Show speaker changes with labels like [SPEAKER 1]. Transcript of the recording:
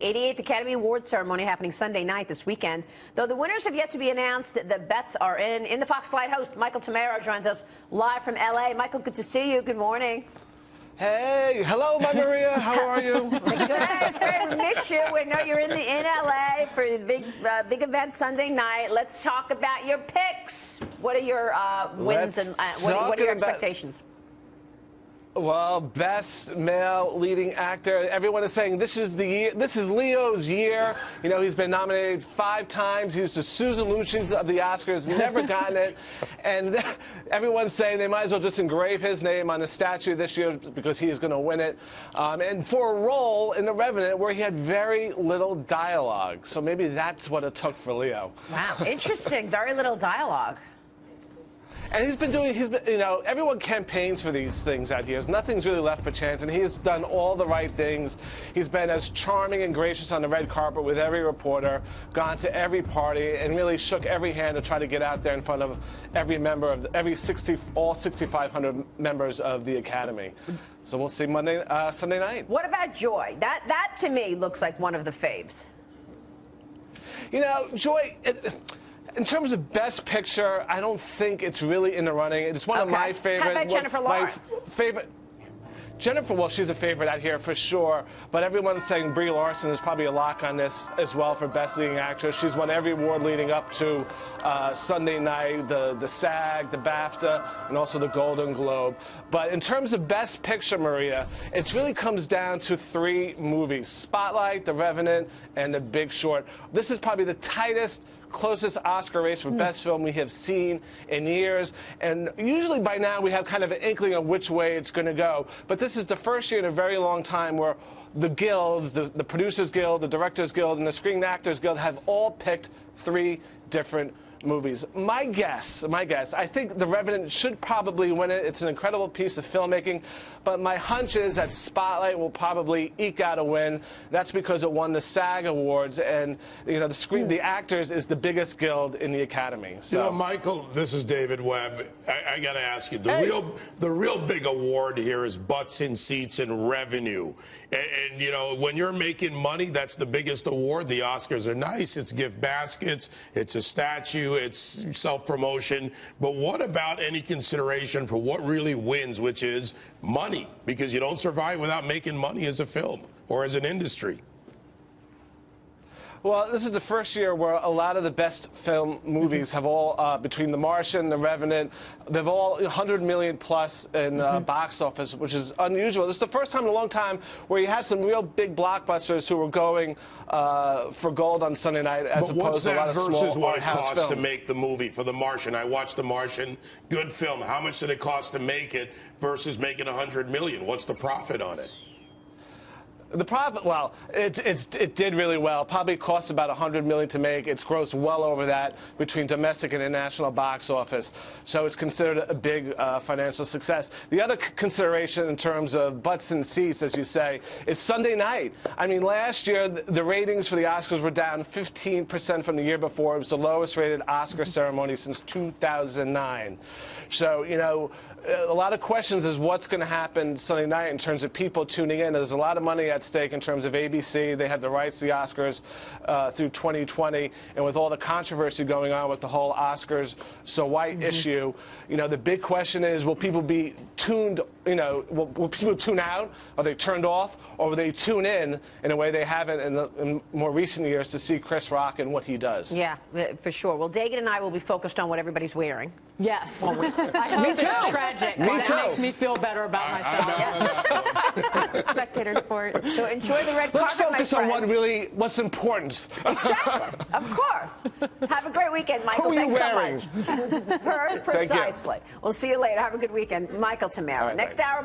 [SPEAKER 1] 88th Academy Awards ceremony happening Sunday night this weekend. Though the winners have yet to be announced, the bets are in. In the Fox Light host, Michael Tammero joins us live from L.A. Michael, good to see you. Good morning.
[SPEAKER 2] Hey, hello, my Maria. How are you?
[SPEAKER 1] Good. Great. We missed you. We know you're in L.A. for the big event Sunday night. Let's talk about your picks. What are your wins and what are your expectations?
[SPEAKER 2] Well, best male leading actor. Everyone is saying this is the year. This is Leo's year. You know, he's been nominated 5 times. He's the Susan Lucci's of the Oscars, never gotten it. And everyone's saying they might as well just engrave his name on the statue this year because he is going to win it. And for a role in The Revenant where he had very little dialogue. So maybe that's what it took for Leo.
[SPEAKER 1] Wow, interesting. Very little dialogue.
[SPEAKER 2] And he's been, you know, everyone campaigns for these things out here. Nothing's really left for chance, and he has done all the right things. He's been as charming and gracious on the red carpet with every reporter, gone to every party, and really shook every hand to try to get out there in front of every member of all 6,500 members of the Academy. So we'll see Sunday night.
[SPEAKER 1] What about Joy? That to me looks like one of the faves.
[SPEAKER 2] You know, Joy. In terms of Best Picture, I don't think it's really in the running. It's one of my favorites.
[SPEAKER 1] How about Jennifer Lawrence?
[SPEAKER 2] My favorite. Jennifer, well, she's a favorite out here for sure, but everyone's saying Brie Larson is probably a lock on this as well for Best Leading Actress. She's won every award leading up to Sunday night, the SAG, the BAFTA, and also the Golden Globe. But in terms of Best Picture, Maria, it really comes down to 3 movies: Spotlight, The Revenant, and The Big Short. This is probably the tightest, closest Oscar race for Best Film we have seen in years, and usually by now we have kind of an inkling of which way it's going to go, but this is the first year in a very long time where the guilds, the Producers Guild, the Directors Guild, and the Screen Actors Guild have all picked 3 different movies. My guess, I think The Revenant should probably win it. It's an incredible piece of filmmaking, but my hunch is that Spotlight will probably eke out a win. That's because it won the SAG Awards, and you know the Actors is the biggest guild in the Academy. So.
[SPEAKER 3] You know, Michael, this is David Webb. I got to ask you, the real big award here is butts in seats and revenue. And you know, when you're making money, that's the biggest award. The Oscars are nice. It's gift baskets. It's a statue. It's self-promotion. But what about any consideration for what really wins, which is money? Because you don't survive without making money as a film or as an industry.
[SPEAKER 2] Well, this is the first year where a lot of the best film movies have all, between The Martian, The Revenant, they've all 100 million plus in box office, which is unusual. This is the first time in a long time where you have some real big blockbusters who are going for gold on Sunday night as opposed to a lot of small
[SPEAKER 3] versus what it costs
[SPEAKER 2] films.
[SPEAKER 3] to make the movie for The Martian? I watched The Martian, good film. How much did it cost to make it versus making 100 million? What's the profit on it?
[SPEAKER 2] The profit, well, it did really well. Probably cost about $100 million to make. It's grossed well over that between domestic and international box office. So it's considered a big financial success. The other consideration in terms of butts and seats, as you say, is Sunday night. I mean, last year the ratings for the Oscars were down 15% from the year before. It was the lowest rated Oscar ceremony since 2009. So, you know, a lot of questions is what's going to happen Sunday night in terms of people tuning in. There's a lot of money at stake in terms of ABC. They have the rights to the Oscars through 2020, and with all the controversy going on with the whole Oscars so white issue, you know, the big question is, will people be tuned, you know, will people tune out? Are they turned off? Or will they tune in a way they haven't in more recent years to see Chris Rock and what he does?
[SPEAKER 1] Yeah, for sure. Well, Dagan and I will be focused on what everybody's wearing.
[SPEAKER 4] Yes. Well, me too. Tragic.
[SPEAKER 2] Me too.
[SPEAKER 4] That makes me feel better about myself.
[SPEAKER 1] Spectator sport. So enjoy the red carpet,
[SPEAKER 2] Let's focus
[SPEAKER 1] my
[SPEAKER 2] on what's important.
[SPEAKER 1] Exactly. Of course. Have a great weekend, Michael.
[SPEAKER 2] Who are you
[SPEAKER 1] Thanks
[SPEAKER 2] wearing?
[SPEAKER 1] so much. Precisely. We'll see you later. Have a good weekend. Michael Tammero.
[SPEAKER 2] Right,
[SPEAKER 1] Next hour.